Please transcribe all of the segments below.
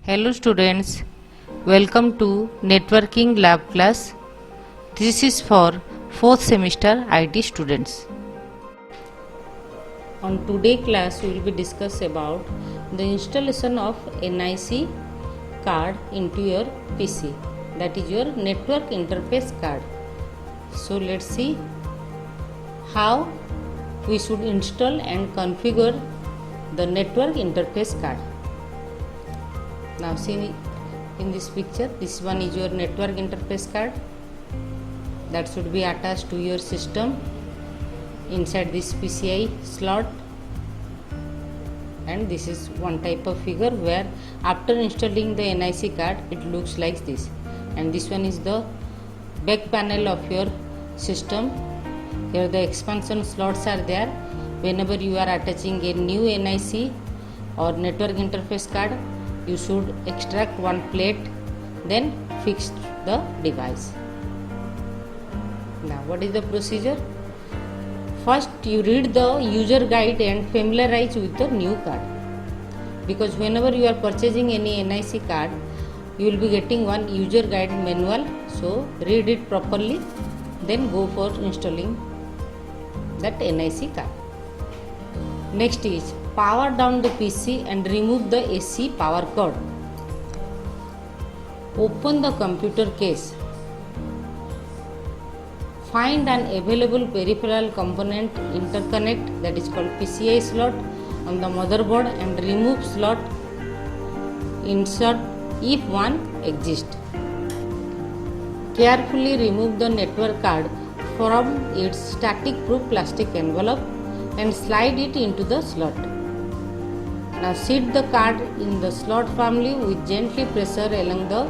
Hello students, welcome to Networking Lab class. This is for 4th semester IT students. On today class we will be discuss about the installation of NIC card into your PC, that is your network interface card. So let's see how we should install and configure the network interface card. Now see in this picture, this one is your network interface card that should be attached to your system inside this PCI slot, and this is one type of figure where after installing the NIC card it looks like this, and this one is the back panel of your system. Here the expansion slots are there. Whenever you are attaching a new NIC or network interface card, you should extract one plate, then fix the device. Now what is the procedure? First you read the user guide and familiarize with the new card, because whenever you are purchasing any NIC card you will be getting one user guide manual, so read it properly, then go for installing that NIC card. Next is power down the PC and remove the AC power cord. Open the computer case. Find an available peripheral component interconnect, that is called PCI slot, on the motherboard and remove slot. Insert if one exists. Carefully remove the network card from its static proof plastic envelope and slide it into the slot. Now seat the card in the slot firmly with gently pressure along the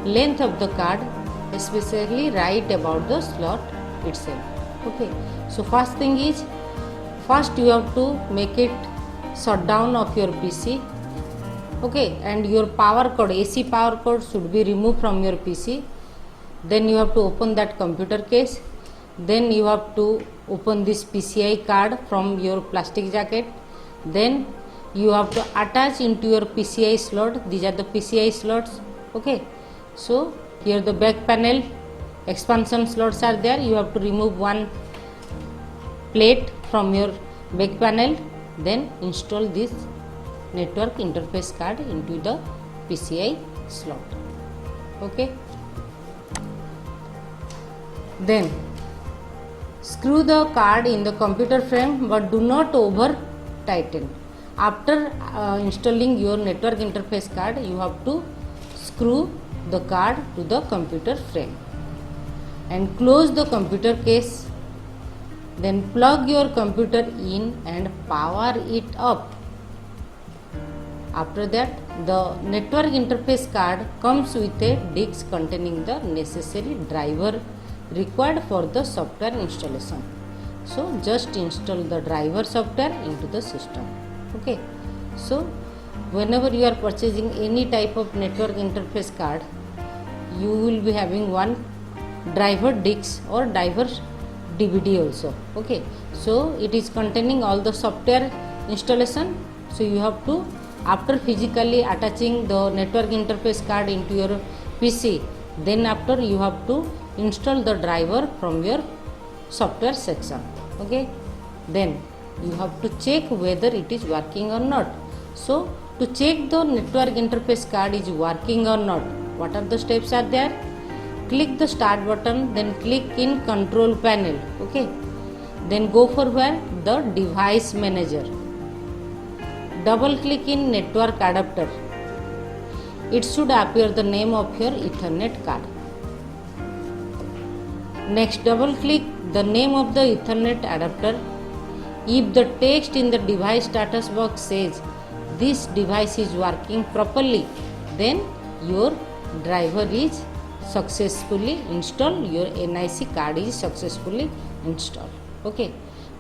length of the card, especially right about the slot itself. Okay, so first thing is, first you have to make it shutdown of your PC. Okay, and your power cord, AC power cord should be removed from your PC. Then you have to open that computer case. Then you have to open this PCI card from your plastic jacket. Then you have to attach into your PCI slot. These are the PCI slots. Okay, so here the back panel expansion slots are there. You have to remove one plate from your back panel, then install this network interface card into the PCI slot. Okay, then screw the card in the computer frame, but do not over tighten. After installing your network interface card, you have to screw the card to the computer frame and close the computer case. Then plug your computer in and power it up. After that, the network interface card comes with a disk containing the necessary driver required for the software installation. So just install the driver software into the system. Okay, so whenever you are purchasing any type of network interface card, you will be having one driver disk or driver DVD also. Okay, so it is containing all the software installation. So you have to, after physically attaching the network interface card into your PC, then after you have to install the driver from your software section. Okay, then you have to check whether it is working or not. So to check the network interface card is working or not, what are the steps are there? Click the start button, then click in control panel. Okay, then go for where? The device manager. Double click in network adapter. It should appear the name of your Ethernet card. Next, double click the name of the Ethernet adapter. If the text in the device status box says this device is working properly, then your driver is successfully installed, your NIC card is successfully installed. Okay,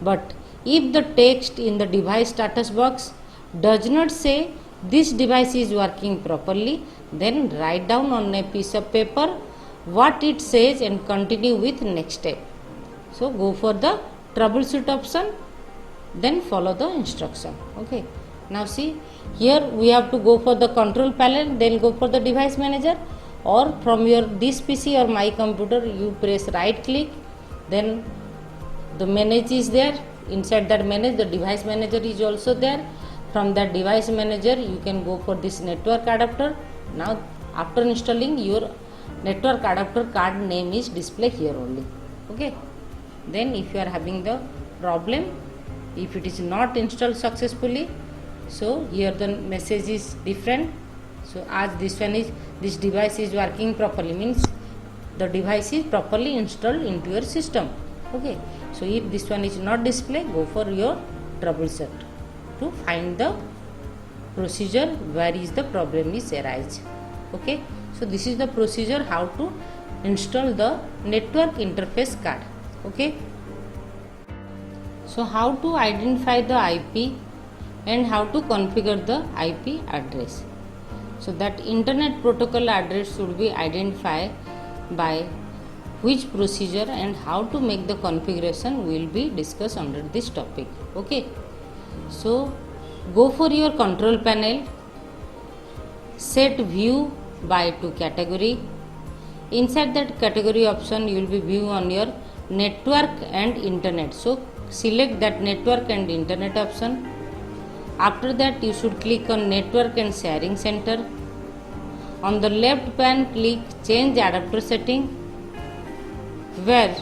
but if the text in the device status box does not say this device is working properly, then write down on a piece of paper what it says and continue with next step. So go for the troubleshoot option, then follow the instruction. Okay, Now see, here we have to go for the control panel, then go for the device manager, or from your this PC or my computer you press right click, then the manage is there. Inside that manage, the device manager is also there. From that device manager you can go for this network adapter. Now after installing, your network adapter card name is display here only. Okay, then if you are having the problem, if it is not installed successfully, so here the message is different. So as this device is working properly, means the device is properly installed into your system. Okay, so if this one is not display, go for your troubleshoot to find the procedure where is the problem is arise. Okay, so this is the procedure how to install the network interface card. Okay, so how to identify the IP and how to configure the IP address. So that internet protocol address should be identified by which procedure and how to make the configuration will be discussed under this topic. Okay, so go for your control panel, set view by to category. Inside that category option you will be view on your network and internet. So select that network and internet option. After that you should click on network and sharing center. On the left pane click change adapter setting, where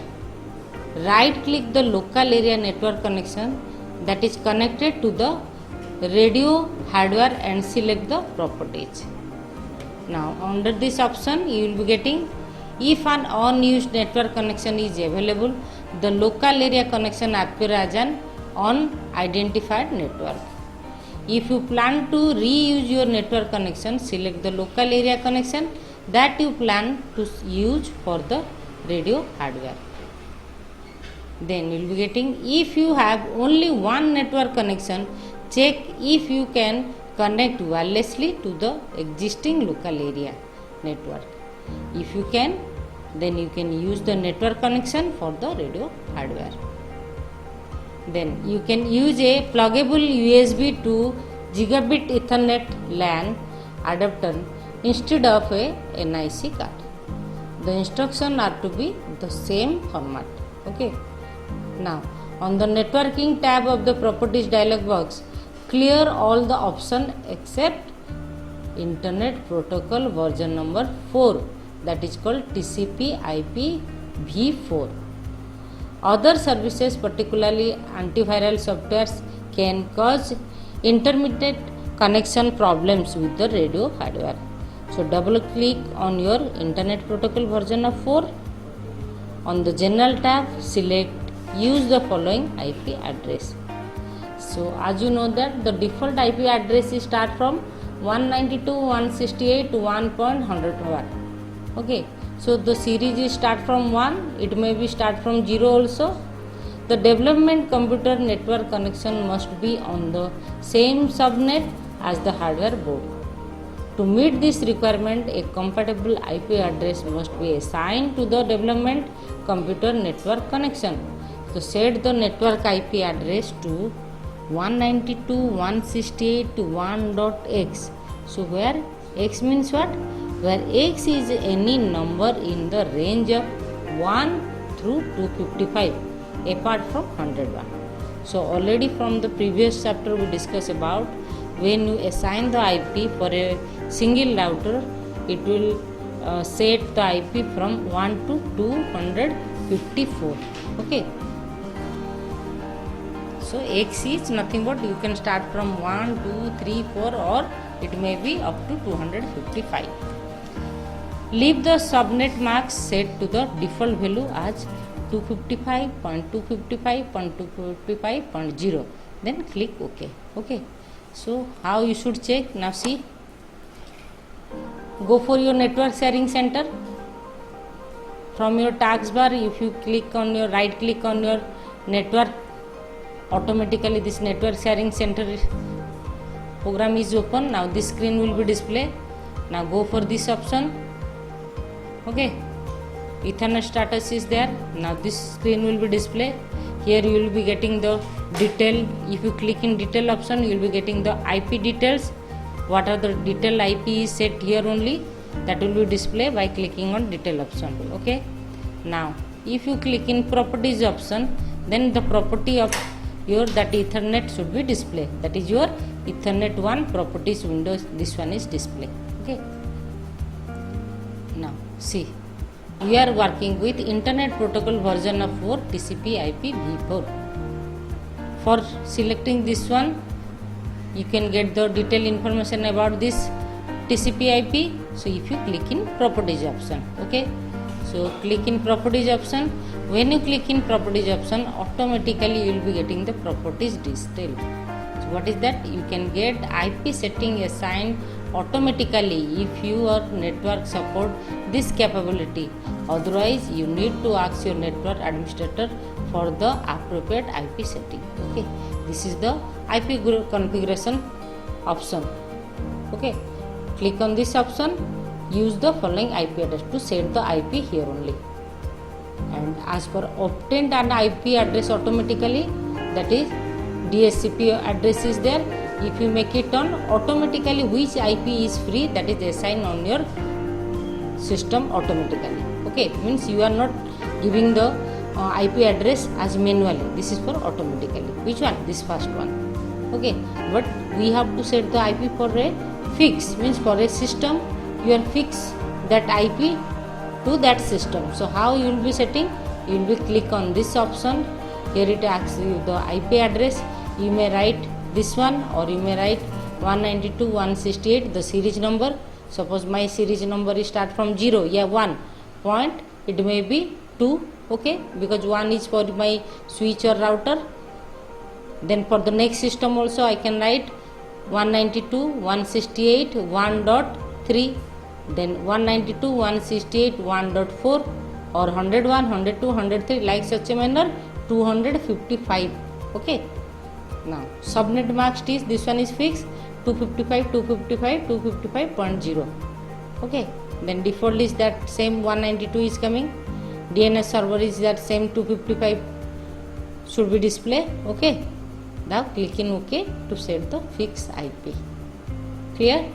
right click the local area network connection that is connected to the radio hardware and select the properties. Now under this option you will be getting, if an unused network connection is available, the local area connection appear as an unidentified network. If you plan to reuse your network connection, select the local area connection that you plan to use for the radio hardware. Then you will be getting, if you have only one network connection, check if you can connect wirelessly to the existing local area network. If you can, then you can use the network connection for the radio hardware. Then you can use a pluggable USB to gigabit Ethernet LAN adapter instead of a NIC card. The instructions are to be the same format. Okay. Now on the networking tab of the properties dialog box, clear all the options except internet protocol version number 4, that is called TCP IP v4. Other services, particularly antiviral softwares, can cause intermittent connection problems with the radio hardware. So double click on your internet protocol version of 4. On the general tab, select use the following IP address. So as you know that the default IP address is start from 192.168 to 1.101. Okay, so the series is start from 1, it may be start from 0 also. The development computer network connection must be on the same subnet as the hardware board. To meet this requirement, a compatible IP address must be assigned to the development computer network connection. So set the network IP address to 192.168 to 1.x. So where x means what? Where x is any number in the range of 1 through 255 apart from 101. So already from the previous chapter we discussed about when you assign the IP for a single router, it will set the IP from 1 to 254. Okay. So x is nothing but you can start from 1, 2, 3, 4 or it may be up to 255. Leave the subnet marks set to the default value as 255.255.255.0. Then click OK. Okay. So how you should check? Now see. Go for your network sharing center. From your taskbar, if you click on your right click on your network, automatically this network sharing center program is open. Now this screen will be displayed. Now go for this option. Okay, Ethernet status is there. Now this screen will be displayed. Here you will be getting the detail. If you click in detail option, you will be getting the IP details. What are the detail IP is set here only. That will be displayed by clicking on detail option. Okay. Now, if you click in properties option, then the property of your that Ethernet should be displayed. That is your Ethernet 1 properties window. This one is display. Okay. Now see, we are working with Internet Protocol version of 4 TCP/IP v4. For selecting this one, you can get the detailed information about this TCP/IP. So if you click in properties option, okay. So click in properties option. When you click in properties option, automatically you will be getting the properties detail. So what is that? You can get IP setting assigned automatically if your network support this capability. Otherwise, you need to ask your network administrator for the appropriate IP setting. Okay, this is the IP group configuration option. Okay, click on this option. Use the following IP address to set the IP here only. And as per obtained an IP address automatically, that is DHCP address is there. If you make it on, automatically which IP is free, that is assigned on your system automatically. Okay, means you are not giving the IP address as manually. This is for automatically. Which one? This first one. Okay, but we have to set the IP for a fix, means for a system you are fix that IP to that system. So how you will be setting? You will be click on this option. Here it asks you the IP address. You may write this one or you may write 192.168 the series number. Suppose my series number is start from 0, yeah 1 point, it may be 2, okay, because 1 is for my switch or router. Then for the next system also I can write 192.168 1.3, then 192.168 1.4 or 101, 102, 103 like such a manner 255. Okay. Now subnet mask is this one is fixed 255, 255, 255.0. Okay. Then default is that same 192 is coming. DNS server is that same 255 should be display. Okay. Now click in OK to set the fixed IP. Clear?